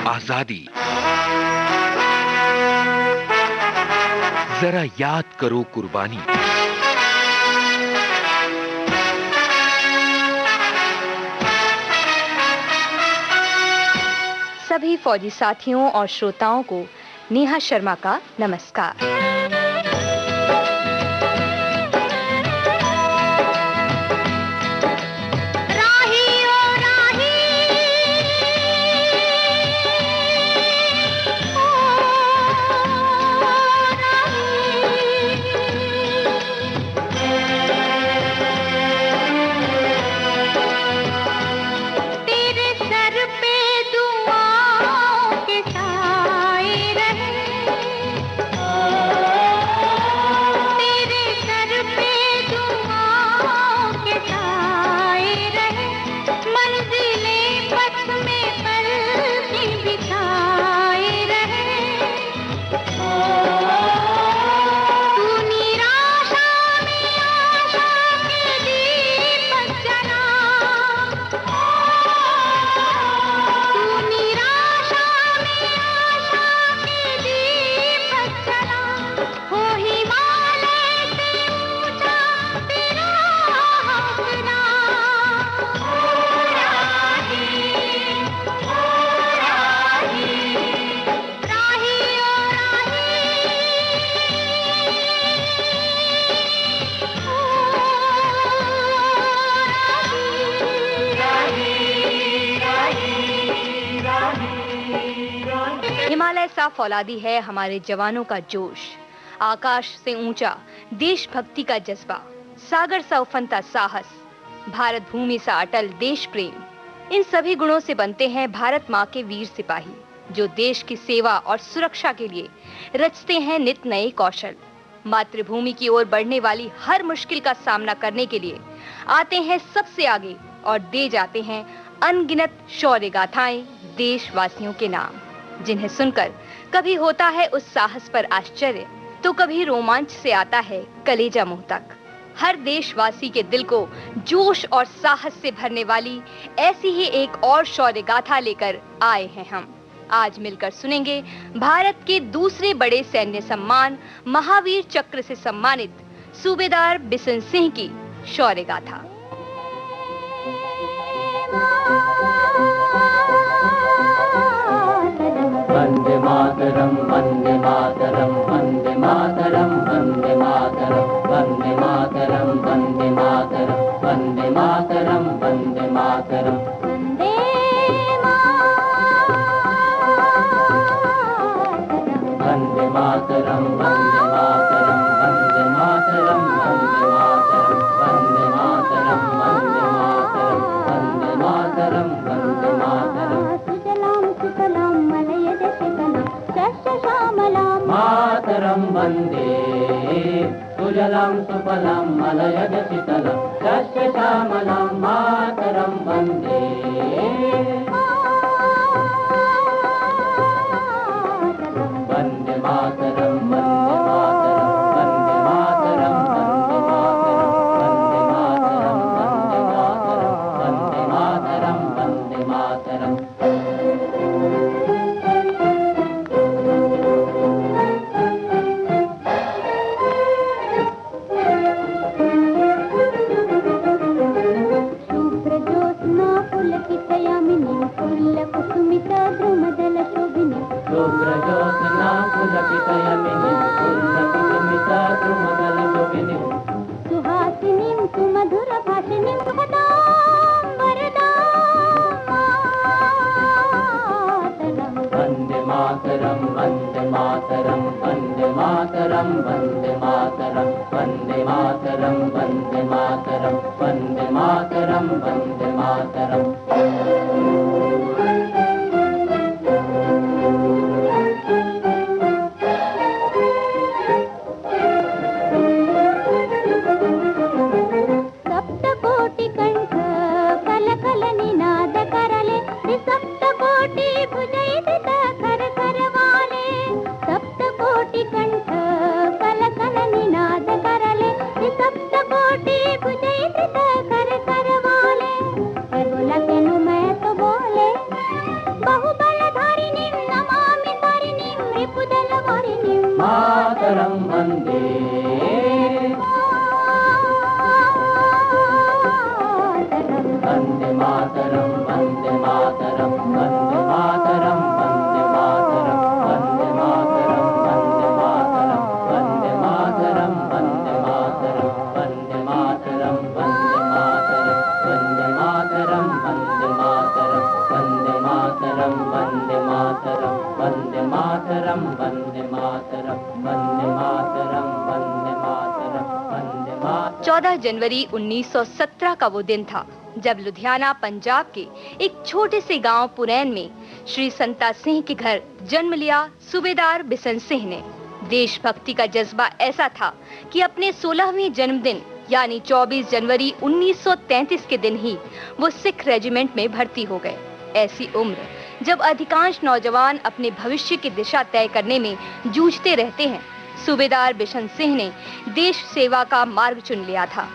आजादी। जरा याद करो कुर्बानी। सभी फौजी साथियों और श्रोताओं को नेहा शर्मा का नमस्कार। हिमालय सा फौलादी है हमारे जवानों का जोश, आकाश से ऊंचा देशभक्ति का जज्बा, सागर सा उफनता साहस, भारत भूमि सा अटल देश प्रेम। इन सभी गुणों से बनते हैं भारत माँ के वीर सिपाही, जो देश की सेवा और सुरक्षा के लिए रचते हैं नित नए कौशल। मातृभूमि की ओर बढ़ने वाली हर मुश्किल का सामना करने के लिए आते हैं सबसे आगे और दे जाते हैं अनगिनत शौर्य गाथाएं देशवासियों के नाम, जिन्हें सुनकर कभी होता है उस साहस पर आश्चर्य, तो कभी रोमांच से आता है कलेजा मुंह तक। हर देशवासी के दिल को जोश और साहस से भरने वाली ऐसी ही एक और शौर्य गाथा लेकर आए हैं हम। आज मिलकर सुनेंगे भारत के दूसरे बड़े सैन्य सम्मान महावीर चक्र से सम्मानित सूबेदार बिशन सिंह की शौर्य गाथा। वंदे मातरम वंदे मातरम वंदे मातरम वंदे मातरम वंदे मातरम वंदे मातरम वंदे मातरम वंदे मातरम वंदे मातरम वंदे मातरम वंदे मातरम वंदे मातरम वंदे मातरम वंदे मातरम वंदे मातरम वंदे मातरम मातरम वंदे सुजलां सुफलां मलयज शीतलं शस्य श्यामलां मातरम वंदे वंदे मातरम वंदे मातरम वंदे मातरम वंदे मातरम वंदे मातरम वंदे मातरम वंदे मातरम। वंदे मातरम वंदे मातरम वंदे मातरम वंदे मातरम वंदे मातरम वंदे मातरम वंदे मातरम वंदे मातरम। 14 जनवरी 1917 का वो दिन था जब लुधियाना पंजाब के एक छोटे से गांव पुरैन में श्री संता सिंह के घर जन्म लिया सूबेदार बिशन सिंह ने। देशभक्ति का जज्बा ऐसा था कि अपने 16वें जन्मदिन यानी 24 जनवरी 1933 के दिन ही वो सिख रेजिमेंट में भर्ती हो गए। ऐसी उम्र जब अधिकांश नौजवान अपने भविष्य की दिशा तय करने में जूझते रहते हैं, सूबेदार बिशन सिंह ने देश सेवा का मार्ग चुन लिया था।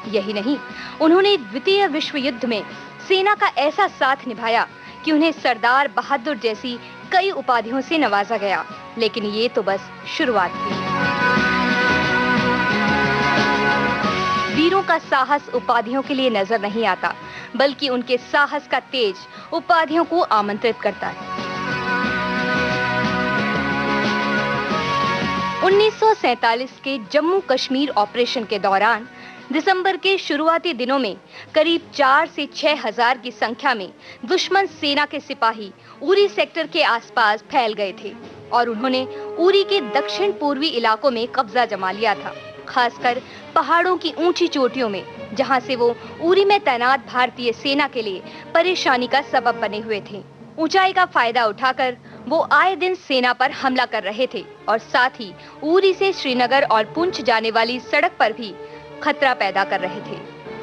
यही नहीं, उन्होंने द्वितीय विश्व युद्ध में सेना का ऐसा साथ निभाया कि उन्हें सरदार बहादुर जैसी कई उपाधियों से नवाजा गया। लेकिन ये तो बस शुरुआत थी। वीरों का साहस उपाधियों के लिए नजर नहीं आता, बल्कि उनके साहस का तेज उपाधियों को आमंत्रित करता है। 1947 के जम्मू कश्मीर ऑपरेशन के दौरान दिसंबर के शुरुआती दिनों में करीब 4 से 6 हजार की संख्या में दुश्मन सेना के सिपाही उरी सेक्टर के आसपास फैल गए थे और उन्होंने उरी के दक्षिण पूर्वी इलाकों में कब्जा जमा लिया था, खासकर पहाड़ों की ऊंची चोटियों में, जहां से वो उरी में तैनात भारतीय सेना के लिए परेशानी का सबब बने हुए थे। ऊंचाई का फायदा उठाकर वो आए दिन सेना पर हमला कर रहे थे और साथ ही उरी से श्रीनगर और पुंछ जाने वाली सड़क पर भी खतरा पैदा कर रहे थे।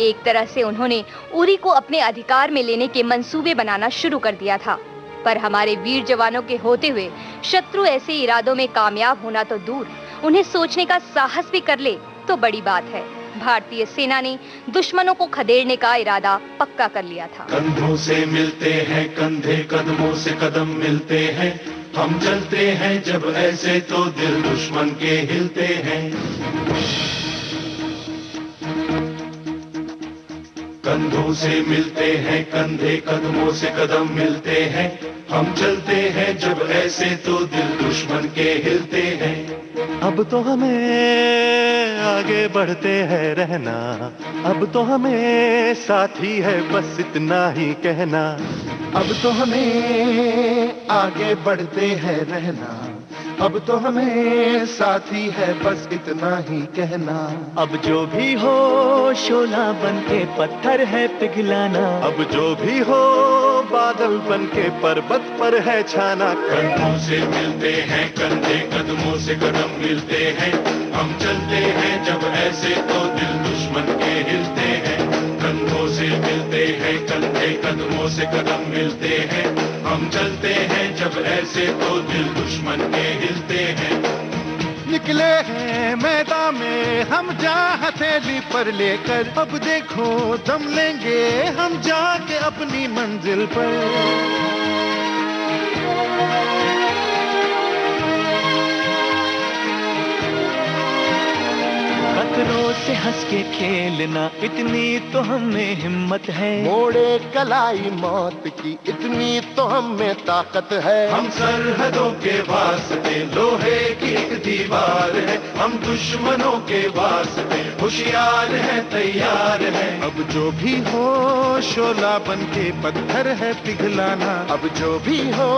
एक तरह से उन्होंने उरी को अपने अधिकार में लेने के मंसूबे बनाना शुरू कर दिया था। पर हमारे वीर जवानों के होते हुए शत्रु ऐसे इरादों में कामयाब होना तो दूर, उन्हें सोचने का साहस भी कर ले तो बड़ी बात है। भारतीय सेना ने दुश्मनों को खदेड़ने का इरादा पक्का कर लिया था। कंधों से मिलते हैं कंधे, कदमों से कदम मिलते हैं, हम चलते हैं जब ऐसे तो दिल दुश्मन के हिलते हैं। कंधों से मिलते हैं कंधे, कदमों से कदम मिलते हैं, हम चलते हैं जब ऐसे तो दिल दुश्मन के हिलते हैं। अब तो हमें आगे बढ़ते हैं रहना, अब तो हमें साथी है बस इतना ही कहना। अब तो हमें आगे बढ़ते हैं रहना, अब तो हमें साथी है बस इतना ही कहना। अब जो भी हो शोला बन के पत्थर है पिघलाना, अब जो भी हो बादल बन के पर्वत पर है छाना। कंधों से मिलते हैं कंधे, कदमों से कदम मिलते हैं, हम चलते हैं जब ऐसे तो दिल दुश्मन के हिलते हैं। कंधों से मिलते हैं कंधे, कदमों से कदम मिलते हैं, हम चलते हैं जब ऐसे तो दिल दुश्मन के हिलते हैं। निकले हैं मैदान में हम जा हथेली पर लेकर, अब देखो दम लेंगे हम जाके अपनी मंजिल पर। खतरों से हंस के खेलना इतनी तो हमें हिम्मत है, मोड़े कलाई मौत की इतनी तो हमें ताकत है। हम सरहदों के वास्ते लोहे की एक दीवार है, हम दुश्मनों के वास्ते होशियार है तैयार है। अब जो भी हो शोला बन के पत्थर है पिघलाना, अब जो भी हो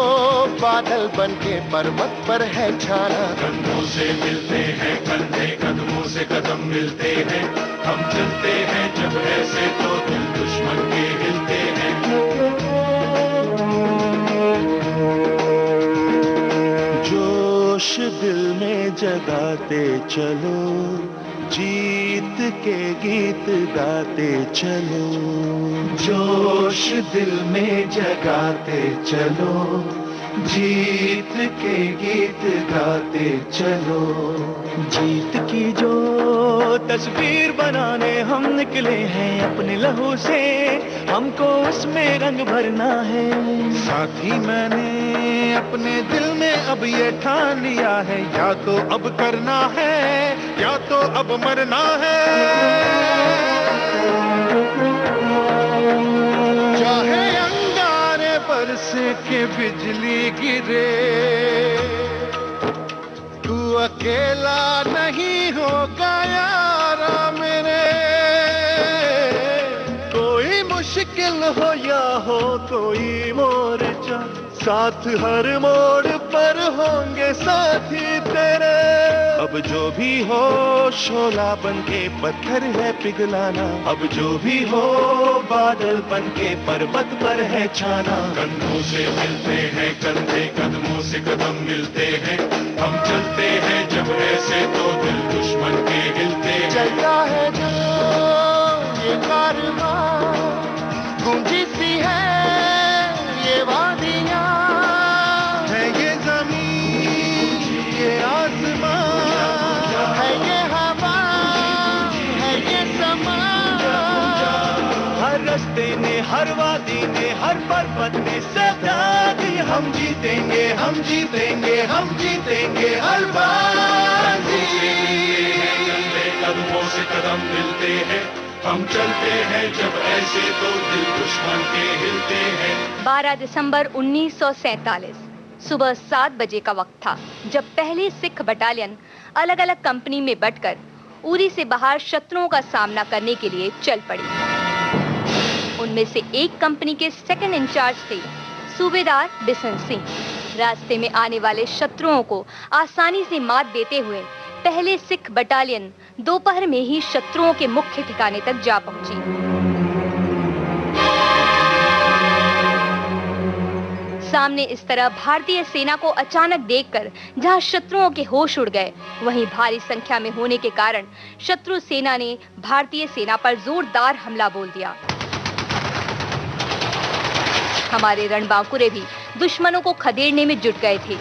बादल बन के पर्वत पर है छाना। कंधों से मिलते हैं कंधे, कदमों से कदम मिलते हैं, हम चलते हैं जब ऐसे तो दिल दुश्मन के हिलते हैं। जोश दिल में जगाते चलो, जीत के गीत गाते चलो। जोश दिल में जगाते चलो, जीत के गीत गाते चलो। जीत की जो तस्वीर बनाने हम निकले हैं अपने लहू से, हमको उसमें रंग भरना है। साथी मैंने अपने दिल में अब ये ठान लिया है, या तो अब करना है या तो अब मरना है। चाहे अंगारे बरसे के बिजली गिरे, तू अकेला नहीं होगा यारा मेरे। कोई मुश्किल हो या हो कोई मोर्चा, साथ हर मोड़ पर होंगे साथी तेरे। अब जो भी हो शोला बन के पत्थर है पिघलाना, अब जो भी हो बादल बन के पर्वत पर है छाना। कंधों से मिलते हैं कंधे, कदमों से कदम मिलते हैं, हम चलते हैं जब ऐसे तो दिल दुश्मन के हिलते हैं। चलता है जो ये कारवां, गूंजी सी है ये वादियां, है ये जमीन ये आसमां, है ये हवा है ये समा। हर रस्ते ने हर वादी ने हर पर्वत ने सदा दी, हम जीतेंगे हम जीतेंगे हम जीतेंगे हर बाजी। कदमों से कदम मिलते हैं, हम चलते हैं जब ऐसे तो दिल दुश्मन के हिलते हैं। 12 दिसंबर 1947 सुबह 7 बजे का वक्त था जब पहली सिख बटालियन अलग अलग कंपनी में बंटकर उरी से बाहर शत्रुओं का सामना करने के लिए चल पड़ी। उनमें से एक कंपनी के सेकंड इंचार्ज थे सूबेदार बिशन सिंह। रास्ते में आने वाले शत्रुओं को आसानी से मात देते हुए पहले सिख बटालियन दोपहर में ही शत्रुओं के मुख्य ठिकाने तक जा पहुंची। सामने इस तरह भारतीय सेना को अचानक देखकर जहां शत्रुओं के होश उड़ गए, वहीं भारी संख्या में होने के कारण शत्रु सेना ने भारतीय सेना पर जोरदार हमला बोल दिया। हमारे रणबांकुरे भी दुश्मनों को खदेड़ने में जुट गए थे।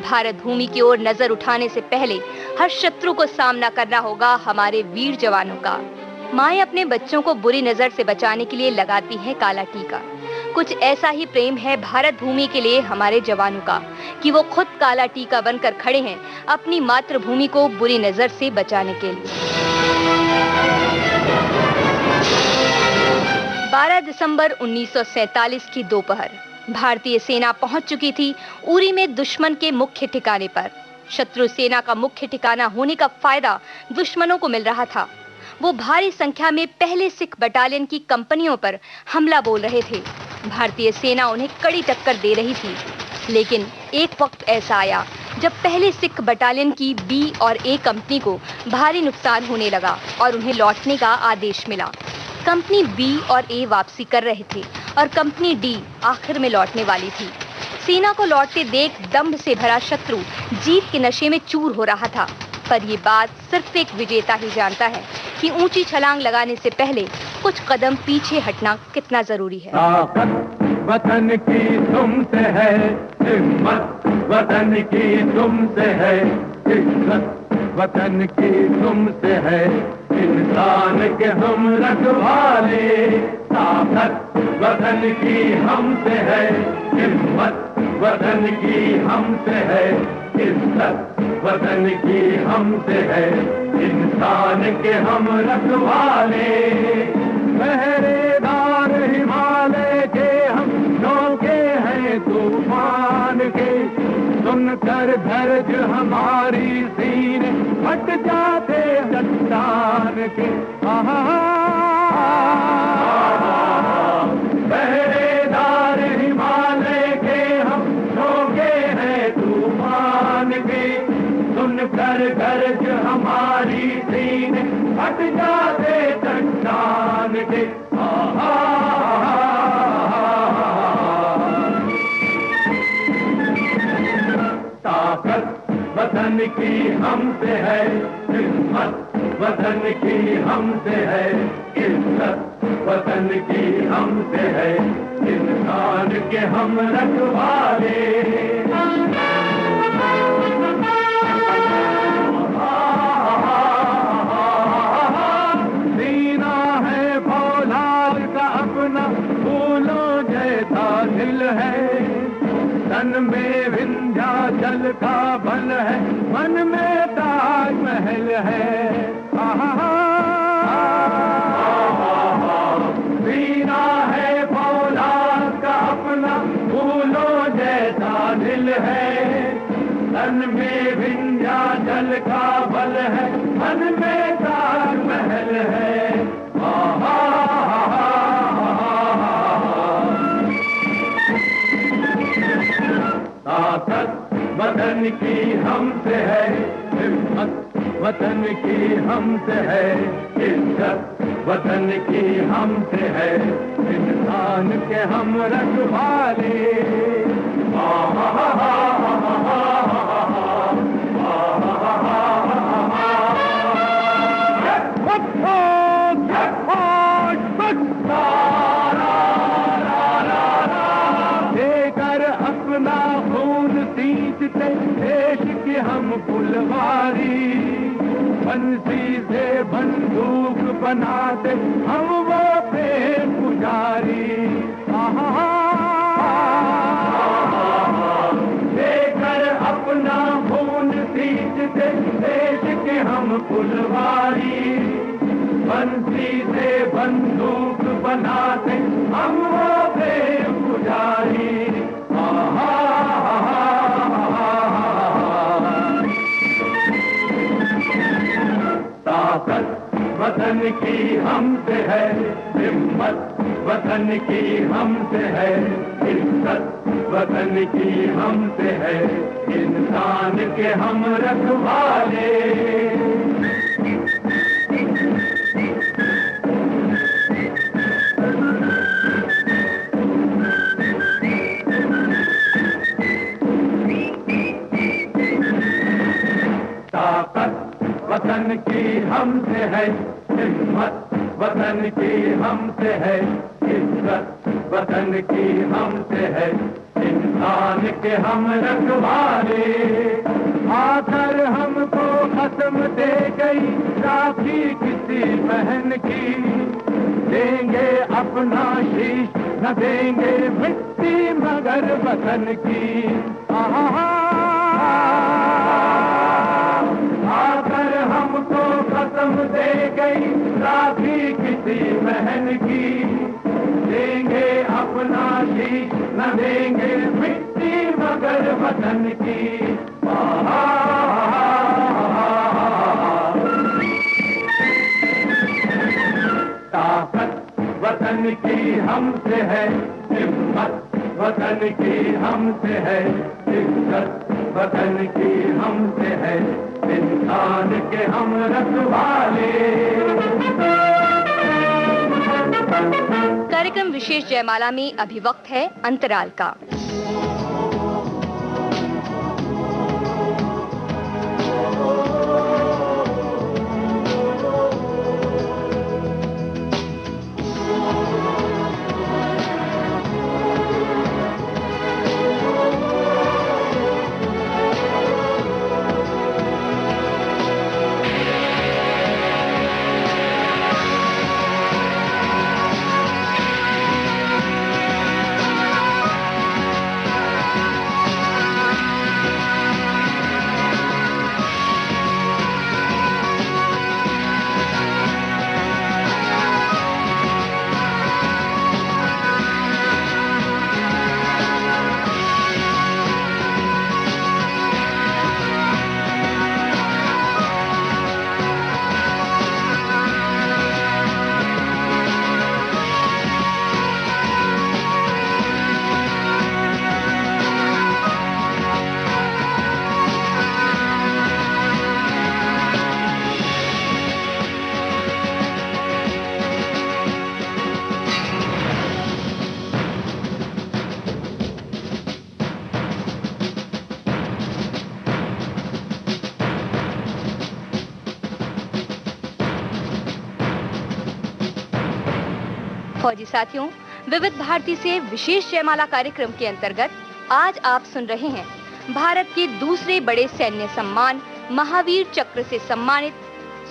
भारत भूमि की ओर नजर उठाने से पहले हर शत्रु को सामना करना होगा हमारे वीर जवानों का। माएं अपने बच्चों को बुरी नजर से बचाने के लिए लगाती हैं काला टीका। कुछ ऐसा ही प्रेम है भारत भूमि के लिए हमारे जवानों का कि वो खुद काला टीका बनकर खड़े हैं अपनी मातृभूमि को बुरी नजर से बचाने के लिए। 12 दिसंबर 1947 की दोपहर भारतीय सेना पहुंच चुकी थी उरी में दुश्मन के मुख्य ठिकाने पर। शत्रु सेना का मुख्य ठिकाना होने का फायदा दुश्मनों को मिल रहा था। वो भारी संख्या में पहले सिख बटालियन की कंपनियों पर हमला बोल रहे थे। भारतीय सेना उन्हें कड़ी टक्कर दे रही थी, लेकिन एक वक्त ऐसा आया जब पहले सिख बटालियन की बी और ए कंपनी को भारी नुकसान होने लगा और उन्हें लौटने का आदेश मिला। कंपनी बी और ए वापसी कर रहे थे और कंपनी डी आखिर में लौटने वाली थी। सेना को लौटते देख दंभ से भरा शत्रु जीत के नशे में चूर हो रहा था, पर ये बात सिर्फ एक विजेता ही जानता है कि ऊंची छलांग लगाने से पहले कुछ कदम पीछे हटना कितना जरूरी है। ताकत वतन की तुमसे है, हिम्मत वतन की तुमसे है, इज्जत वतन की तुमसे है, इंसान के हम रखवाले। ताकत वतन की हमसे है, हिम्मत वतन की हमसे है, इज्जत वतन की हमसे है, इंसान के हम रखवाले। पहरेदार हिमालय के हम नौके हैं तूफान के, सुनकर धर्ज हमारी सीने फट जाते चट्टान के। पहरेदार हिमालय के हम नौके हैं तूफान के, सुनकर धर्ज हमारी सीने फट जाते चट्टान के। ताकत वतन की हमसे है, हिम्मत वतन की हमसे है, इज्जत वतन की हमसे है, इंसान के हम रखवाले। सीना है फौलाद का अपना, फूलों जैसा दिल है, तन में विंध्याचल का बल है, मन में ताजमहल है। सीना है फौलाद का अपना, फूलों जैसा दिल है, तन में विंध्याचल का बल है, मन में ताजमहल है। ताकत वतन की हमसे है, हिम्मत वतन की हमसे है, इज्जत वतन की हमसे है, इंसान के हम रखवाले। देकर अपना खून सींचते देश की हम फुलवारी, बंसी से बंदूक बनाते हम वो प्रेम पुजारी। देकर अपना खून सींचते देश के हम फुलवारी, बंसी से बंदूक बनाते हम वो प्रेम पुजारी। ताकत वतन की हमसे है, हिम्मत वतन की हमसे है, इज्जत वतन की हमसे है, इंसान के हम रखवाले। ताकत वतन की हमसे है, हिम्मत वतन की हमसे है, इज्जत वतन की हमसे है, इंसान के हम रखवाले। आकर हमको कसम दे गई राखी किसी बहन की, देंगे अपना शीश न देंगे मिट्टी मगर वतन की। आकर हमको कसम दे गई राखी किसी बहन की, देंगे अपना शीश न देंगे मिट्टी मगर वतन की। ताकत वतन की हमसे है, हिम्मत वतन की हमसे है, इज्जत वतन की हमसे है, इंसान के हम रखवाले। कार्यक्रम विशेष जयमाला में अभी वक्त है अंतराल का। फौजी साथियों, विविध भारती से विशेष जयमाला कार्यक्रम के अंतर्गत आज आप सुन रहे हैं भारत के दूसरे बड़े सैन्य सम्मान महावीर चक्र से सम्मानित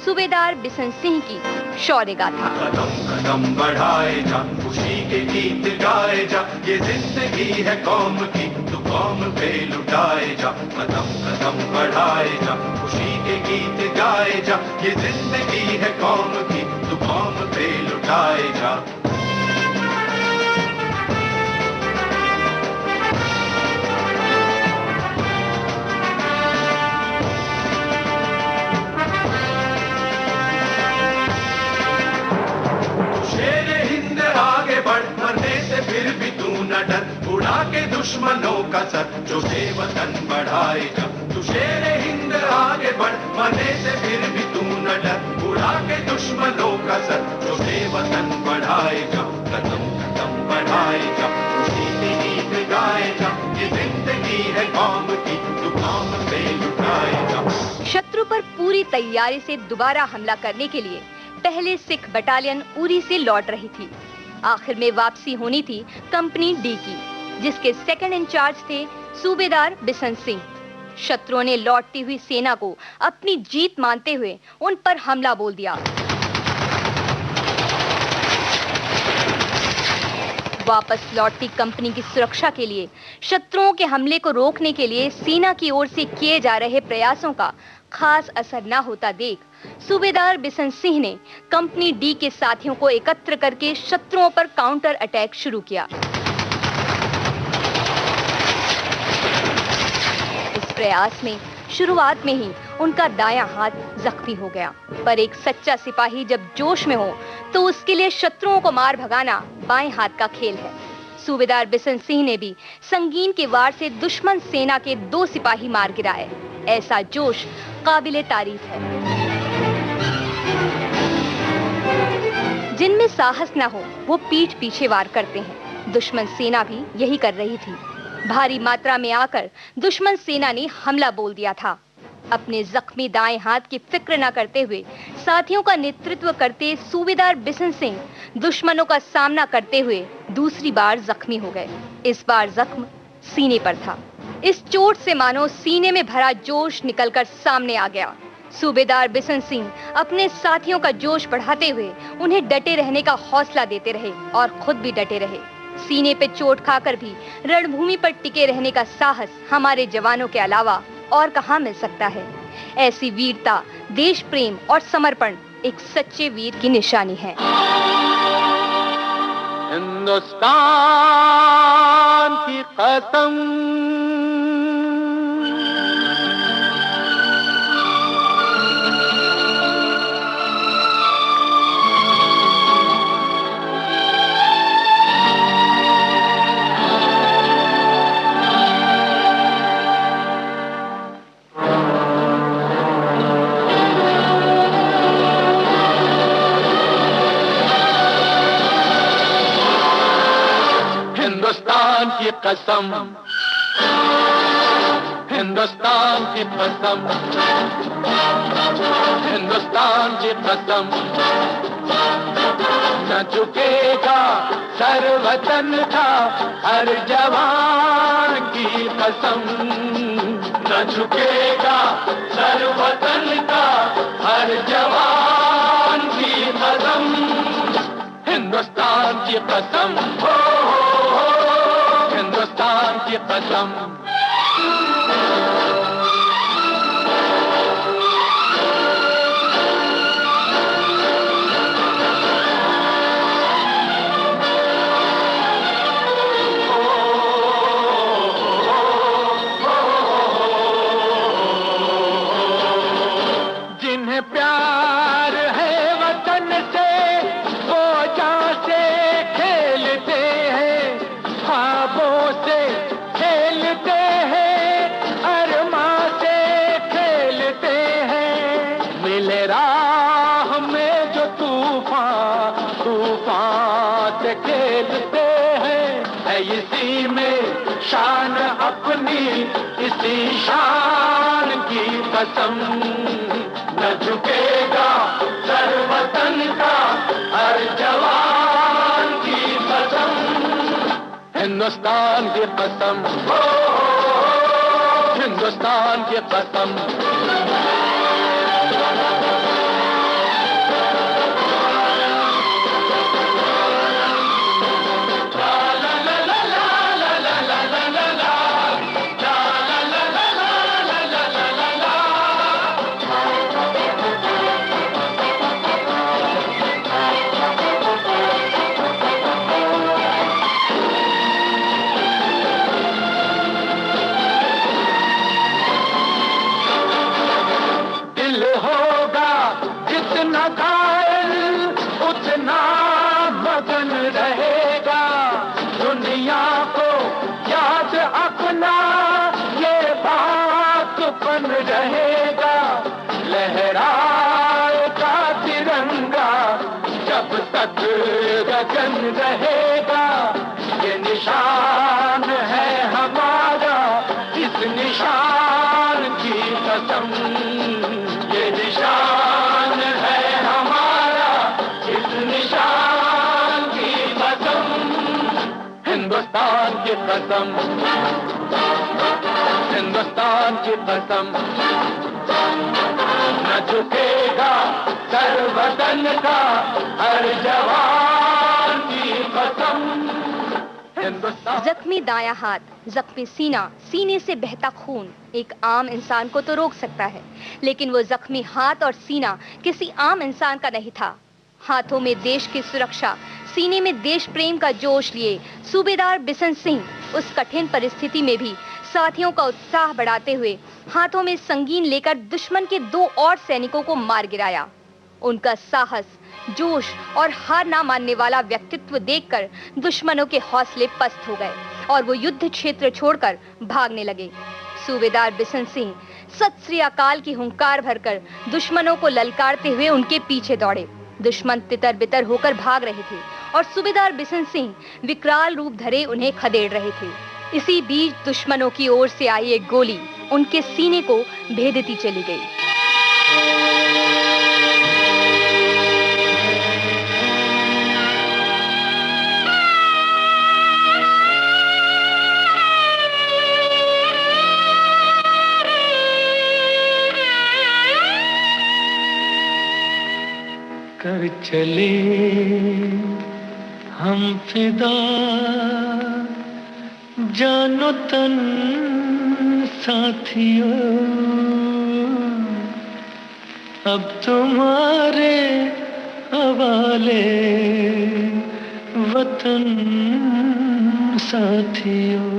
सूबेदार बिशन सिंह की शौर्य गाथा। कदम कदम बढ़ाए जा, खुशी के गीत गाए जा, ये जिंदगी है कौम की, तू कौम पे लुटाए जा। कदम कदम बढ़ाए जा, खुशी के गीत गाए जा, ये जिंदगी है कौम की, तू कौम पे लुटाए जा। फिर भी तू न डर, उड़ा के दुश्मनों का सर, जो बेवतन बढ़ाए जा, तू शेरे हिंद आगे बढ़, मरने से फिर भी तू न डर, उड़ा के दुश्मनों का सर, जो बेवतन बढ़ाएगा कदम कदम बढ़ाएगा, उसी की गीत गाएगा, ये जिंदगी है कौम की, तू कौम पे लुटाएगा। शत्रु पर पूरी तैयारी से दोबारा हमला करने के लिए पहले सिख बटालियन उरी से लौट रही थी। आखिर में वापसी होनी थी कंपनी डी की, जिसके सेकंड इंचार्ज थे सूबेदार बिशन सिंह। शत्रुओं ने लौटती हुई सेना को अपनी जीत मानते हुए उन पर हमला बोल दिया। वापस लौटती कंपनी की सुरक्षा के लिए शत्रुओं के हमले को रोकने के लिए सेना की ओर से किए जा रहे प्रयासों का खास असर न होता देख सूबेदार बिशन सिंह ने कंपनी डी के साथियों को एकत्र करके शत्रुओं पर काउंटर अटैक शुरू किया। इस प्रयास में शुरुआत में ही उनका दायां हाथ जख्मी हो गया, पर एक सच्चा सिपाही जब जोश में हो तो उसके लिए शत्रुओं को मार भगाना बाएं हाथ का खेल है। सूबेदार बिशन सिंह ने भी संगीन के वार से दुश्मन सेना के 2 सिपाही मार गिराए। ऐसा जोश काबिले तारीफ है। जिनमें साहस न हो वो पीठ पीछे वार करते हैं। दुश्मन सेना भी यही कर रही थी। भारी मात्रा में आकर दुश्मन सेना ने हमला बोल दिया था। अपने जख्मी दाएं हाथ की फिक्र न करते हुए साथियों का नेतृत्व करते सूबेदार बिशन सिंह दुश्मनों का सामना करते हुए दूसरी बार जख्मी हो गए। इस बार जख्म सीने पर था। इस चोट से मानो सीने में भरा जोश निकलकर सामने आ गया। सूबेदार बिशन सिंह अपने साथियों का जोश बढ़ाते हुए उन्हें डटे रहने का हौसला देते रहे और खुद भी डटे रहे। सीने पे चोट खाकर भी रणभूमि पर टिके रहने का साहस हमारे जवानों के अलावा और कहां मिल सकता है। ऐसी वीरता, देश प्रेम और समर्पण एक सच्चे वीर की निशानी है। हिंदुस्तान की कसम, हिंदुस्तान की कसम, हिंदुस्तान की कसम, हिंदुस्तान की कसम, न झुकेगा सर वतन का हर जवान की कसम, न झुकेगा सर वतन का हर जवान की कसम, हिंदुस्तान की कसम, हिंदुस्तान की कसम। जिन्हें प्यार है वतन से वो जान से खेलते हैं, ख्वाबों से खेलते हैं, अरमां से खेलते हैं। मिले राह में जो तूफान, तूफान से खेलते हैं। है इसी में शान अपनी, इसी शान की कसम, न झुकेगा सर वतन का हर जवान की कसम, हिंदुस्तान की कसम, हिंदुस्तान की कसम। निशान रहेगा, लहराएगा तिरंगा जब तक गगन रहेगा। ये निशान है हमारा, इस निशान की कसम, ये निशान है हमारा, इस निशान की कसम। हिंदुस्तान की कसम, हिंदुस्तान की कसम, न झुकेगा सर वतन का हर जवान की कसम। हिंदुस्तान। जख्मी दायां हाथ, जख्मी सीना, सीने से बहता खून एक आम इंसान को तो रोक सकता है, लेकिन वो जख्मी हाथ और सीना किसी आम इंसान का नहीं था। हाथों में देश की सुरक्षा, सीने में देश प्रेम का जोश लिए सूबेदार बिशन सिंह उस कठिन परिस्थिति में भी साथियों का उत्साह बढ़ाते हुए हाथों में संगीन लेकर दुश्मन के 2 और सैनिकों को मार गिराया। उनका साहस, जोश और हार ना मानने वाला व्यक्तित्व देखकर दुश्मनों के हौसले पस्त हो गए और वो युद्ध क्षेत्र छोड़कर भागने लगे। सूबेदार बिशन सिंह सत श्री अकाल की हुंकार भरकर दुश्मनों को ललकारते हुए उनके पीछे दौड़े। दुश्मन तितर बितर होकर भाग रहे थे और सूबेदार बिशन सिंह विकराल रूप धरे उन्हें खदेड़ रहे थे। इसी बीच दुश्मनों की ओर से आई एक गोली उनके सीने को भेदती चली गई। कर चले हम फिदा, जानो तन साथियों, अब तुम्हारे हवाले वतन साथियों।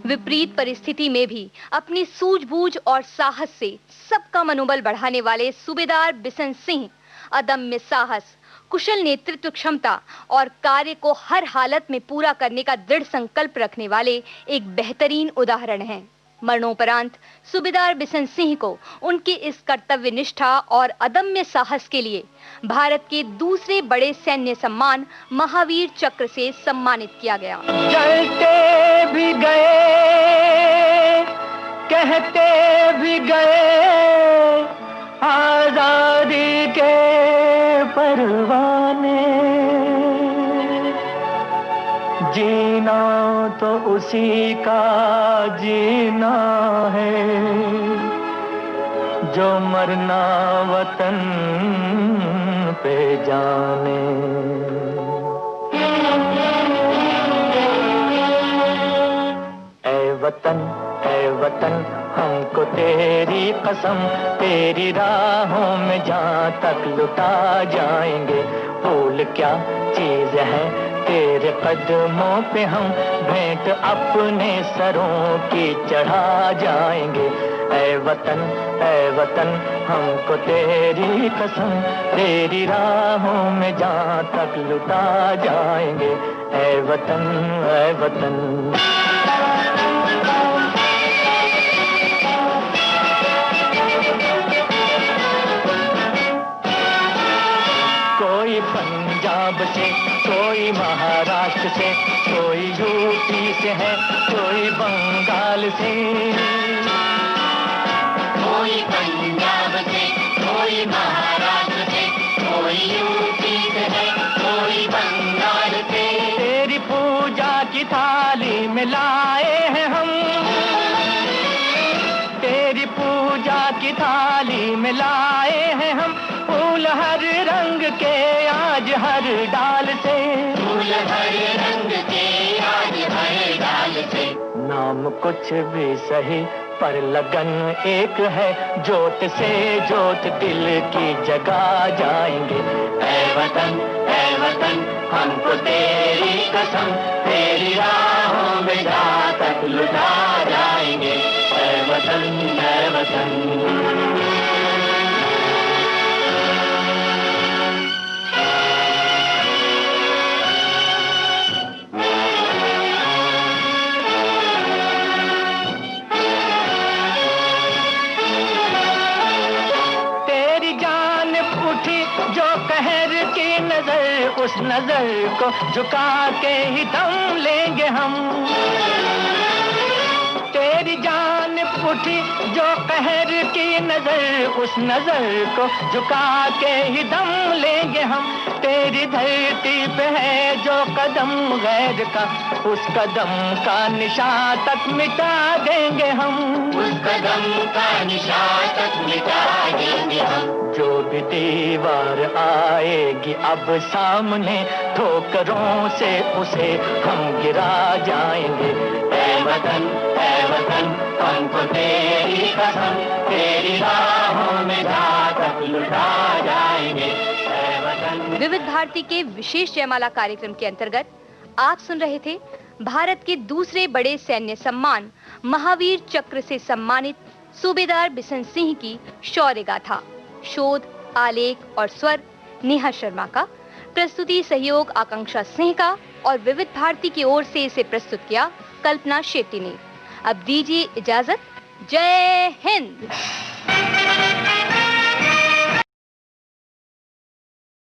विपरीत परिस्थिति में भी अपनी सूझबूझ और साहस से सबका मनोबल बढ़ाने वाले सूबेदार बिशन सिंह अदम्य साहस, कुशल नेतृत्व क्षमता और कार्य को हर हालत में पूरा करने का दृढ़ संकल्प रखने वाले एक बेहतरीन उदाहरण हैं। मरणोपरांत सूबेदार बिशन सिंह को उनके इस कर्तव्य निष्ठा और अदम्य साहस के लिए भारत के दूसरे बड़े सैन्य सम्मान महावीर चक्र से सम्मानित किया गया। जलते भी गए, कहते भी गए, आजादी के परवाने, जीना तो उसी का जीना है, जो मरना वतन पे जाने। ऐ वतन, ऐ वतन, हमको तेरी कसम, तेरी राहों में जहाँ तक लुटा जाएंगे। फूल क्या चीज है तेरे कदमों पे, हम भेंट अपने सरों की चढ़ा जाएंगे। ऐ वतन, ऐ वतन, हमको तेरी कसम, तेरी राहों में जहाँ तक लुटा जाएंगे। ऐ वतन, ऐ वतन। कोई पंजाब से, कोई महाराष्ट्र से, कोई यूपी से है, कोई बंगाल से। कोई पंजाब से, कोई महाराष्ट्र से, कोई यूपी से है, कोई बंगाल से। तेरी पूजा की थाली में लाए हैं हम, तेरी पूजा की थाली में लाए हैं हम, फूल हर रंग के आज हर डाल से। फूल हर रंग के आज हर डाल से। नाम कुछ भी सही पर लगन एक है, जोत से जोत दिल की जगा जाएंगे। ऐ वतन, ऐ वतन, हमको तेरी कसम, तेरी राहों में जहाँ तक लुटा जाएंगे। ऐ वतन, ऐ वतन। उस नजर को झुका के ही दम लेंगे हम। तेरी जानिब उठी जो कहर की नजर, उस नजर को झुका के ही दम लेंगे हम। तेरी धरती पे है जो कदम गैर का, उस कदम का निशान तक मिटा देंगे हम। उस कदम का निशान तक मिटा देंगे हम। जो भी दीवार आएगी अब सामने, ठोकरों से उसे हम गिरा जाएंगे। ऐ वतन हमको तेरी कसम, तेरी राहों में जा तक लुटा जाएंगे। ऐ वतन। विविध भारती के विशेष जयमाला कार्यक्रम के अंतर्गत आप सुन रहे थे भारत के दूसरे बड़े सैन्य सम्मान महावीर चक्र से सम्मानित सूबेदार बिशन सिंह की शौर्य गाथा। शोध, आलेख और स्वर नेहा शर्मा का, प्रस्तुति सहयोग आकांक्षा सिंह का और विविध भारती की ओर से इसे प्रस्तुत किया कल्पना शेट्टी ने। अब दीजिए इजाजत। जय हिंद।